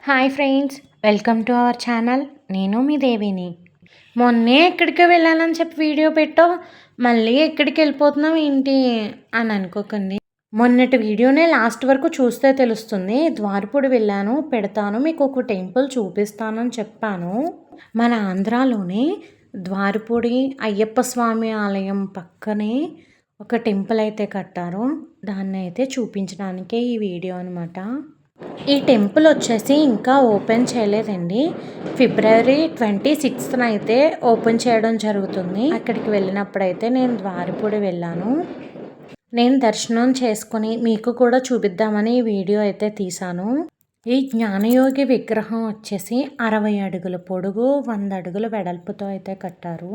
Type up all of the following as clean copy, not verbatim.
Hi friends, welcome to our channel. నేను మీ దేవిని. మొన్నే ఎక్కడికి వెళ్ళాలని చెప్పి వీడియో పెట్టావు, మళ్ళీ ఎక్కడికి వెళ్ళిపోతున్నావు ఏంటి అని అనుకోకండి. మొన్నటి వీడియోనే లాస్ట్ వరకు చూస్తే తెలుస్తుంది. ద్వారపూడి వెళ్ళాను, పెడతాను, మీకు ఒక టెంపుల్ చూపిస్తానని చెప్పాను. మన ఆంధ్రాలోనే ద్వారపూడి అయ్యప్ప స్వామి ఆలయం పక్కనే ఒక టెంపుల్ అయితే కట్టారు. దాన్ని అయితే చూపించడానికే ఈ వీడియో అనమాట. ఈ టెంపుల్ వచ్చేసి ఇంకా ఓపెన్ చేయలేదండి. ఫిబ్రవరి 26th అయితే ఓపెన్ చేయడం జరుగుతుంది. అక్కడికి వెళ్ళినప్పుడైతే నేను ద్వారపూడి వెళ్ళాను. నేను దర్శనం చేసుకుని మీకు కూడా చూపిద్దామని ఈ వీడియో అయితే తీశాను. ఈ జ్ఞానయోగి విగ్రహం వచ్చేసి 60 అడుగుల పొడుగు, 100 అడుగుల వెడల్పుతో అయితే కట్టారు.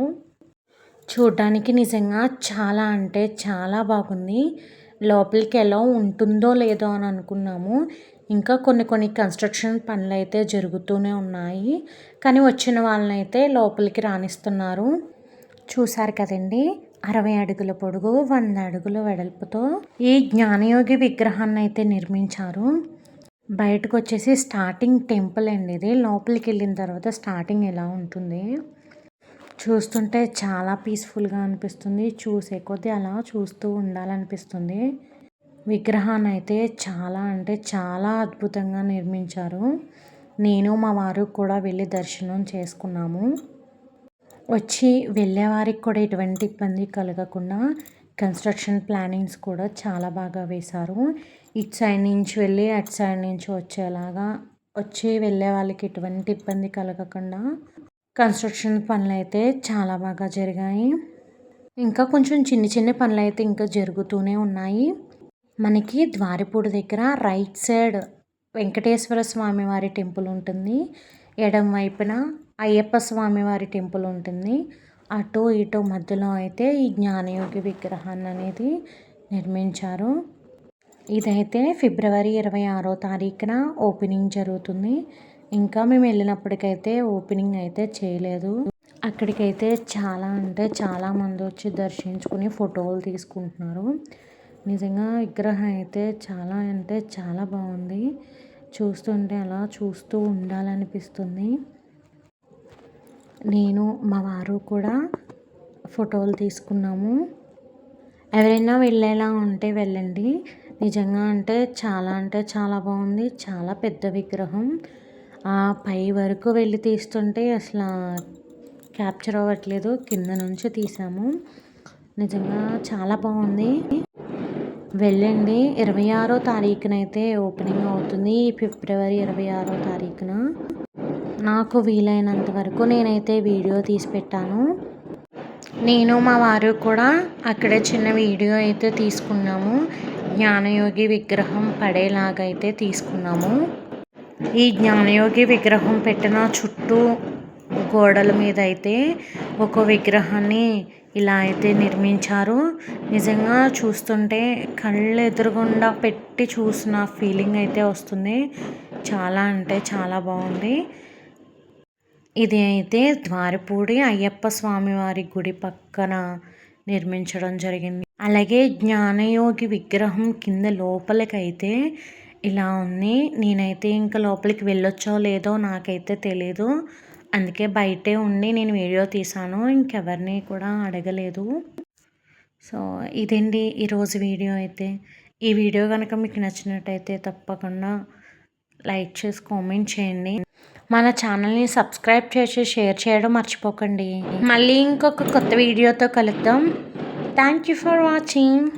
చూడ్డానికి నిజంగా చాలా అంటే చాలా బాగుంది. లోపలికి ఎలా ఉంటుందో లేదో అని అనుకున్నాము. ఇంకా కొన్ని కన్స్ట్రక్షన్ పనులు అయితే జరుగుతూనే ఉన్నాయి. కానీ వచ్చిన వాళ్ళనైతే లోపలికి రానిస్తున్నారు. చూసారు కదండి, 60 అడుగుల పొడుగు, 100 అడుగుల వెడల్పుతో ఈ జ్ఞానయోగి విగ్రహాన్ని అయితే నిర్మించారు. బయటకు వచ్చేసి స్టార్టింగ్ టెంపుల్ అండి ఇది. లోపలికి వెళ్ళిన తర్వాత స్టార్టింగ్ ఎలా ఉంటుంది చూస్తుంటే చాలా పీస్ఫుల్గా అనిపిస్తుంది. చూసే కొద్దీ అలా చూస్తూ ఉండాలనిపిస్తుంది. విగ్రహాన్ని అయితే చాలా అంటే చాలా అద్భుతంగా నిర్మించారు. నేను మా వారు కూడా వెళ్ళి దర్శనం చేసుకున్నాము. వచ్చి వెళ్ళేవారికి కూడా ఎటువంటి ఇబ్బంది కలగకుండా కన్స్ట్రక్షన్ ప్లానింగ్స్ కూడా చాలా బాగా వేశారు. ఇటు సైడ్ నుంచి వెళ్ళి అటు సైడ్ నుంచి వచ్చేలాగా వచ్చి వెళ్ళే వాళ్ళకి ఎటువంటి ఇబ్బంది కలగకుండా కన్స్ట్రక్షన్ పనులు అయితే చాలా బాగా జరిగాయి. ఇంకా కొంచెం చిన్న పనులు అయితే ఇంకా జరుగుతూనే ఉన్నాయి. మనకి ద్వారపూడి దగ్గర రైట్ సైడ్ వెంకటేశ్వర స్వామి వారి టెంపుల్ ఉంటుంది. ఎడం వైపున అయ్యప్ప స్వామి వారి టెంపుల్ ఉంటుంది. అటు ఇటు మధ్యలో అయితే ఈ జ్ఞానయోగి విగ్రహాన్ని అనేది నిర్మించారు. ఇదైతే ఫిబ్రవరి 26వ తారీఖున ఓపెనింగ్ జరుగుతుంది. ఇంకా మేము వెళ్ళినప్పటికైతే ఓపెనింగ్ అయితే చేయలేదు. అక్కడికైతే చాలా అంటే చాలామంది వచ్చి దర్శించుకుని ఫోటోలు తీసుకుంటున్నారు. నిజంగా విగ్రహం అయితే చాలా అంటే చాలా బాగుంది. చూస్తుంటే అలా చూస్తూ ఉండాలనిపిస్తుంది. నేను మా వారు కూడా ఫోటోలు తీసుకున్నాము. ఎవరైనా వెళ్ళేలా ఉంటే వెళ్ళండి. నిజంగా అంటే చాలా బాగుంది. చాలా పెద్ద విగ్రహం. ఆ పై వరకు వెళ్ళి తీస్తుంటే అసలు క్యాప్చర్ అవ్వట్లేదు. కింద నుంచి తీసాము. నిజంగా చాలా బాగుంది. వెళ్ళండి. 26వ తారీఖునైతే ఓపెనింగ్ అవుతుంది. ఫిబ్రవరి 26వ తారీఖున. నాకు వీలైనంత వరకు నేనైతే వీడియో తీసి పెట్టాను. నేను మా వారు కూడా అక్కడే చిన్న వీడియో అయితే తీసుకున్నాము. జ్ఞానయోగి విగ్రహం పడేలాగైతే తీసుకున్నాము. ఈ జ్ఞానయోగి విగ్రహం పెట్టిన చుట్టూ గోడల మీద అయితే ఒక విగ్రహాన్ని ఇలా అయితే నిర్మించారు. నిజంగా చూస్తుంటే కళ్ళు ఎదురుగుండా పెట్టి చూసిన ఫీలింగ్ అయితే వస్తుంది. చాలా అంటే చాలా బాగుంది. ఇది అయితే ద్వారపూడి అయ్యప్ప స్వామి వారి గుడి పక్కన నిర్మించడం జరిగింది. అలాగే జ్ఞానయోగి విగ్రహం కింద లోపలికైతే ఇలా ఉంది. నేనైతే ఇంకా లోపలికి వెళ్ళొచ్చో లేదో నాకైతే తెలీదు. అందుకే బయటే ఉండి నేను వీడియో తీసాను. ఇంకెవరిని కూడా అడగలేదు. సో ఇదండి ఈరోజు వీడియో అయితే. ఈ వీడియో కనుక మీకు నచ్చినట్టయితే తప్పకుండా లైక్ చేసి కామెంట్ చేయండి. మన ఛానల్ని సబ్స్క్రైబ్ చేసి షేర్ చేయడం మర్చిపోకండి. మళ్ళీ ఇంకొక కొత్త వీడియోతో కలుద్దాం. Thank you for watching.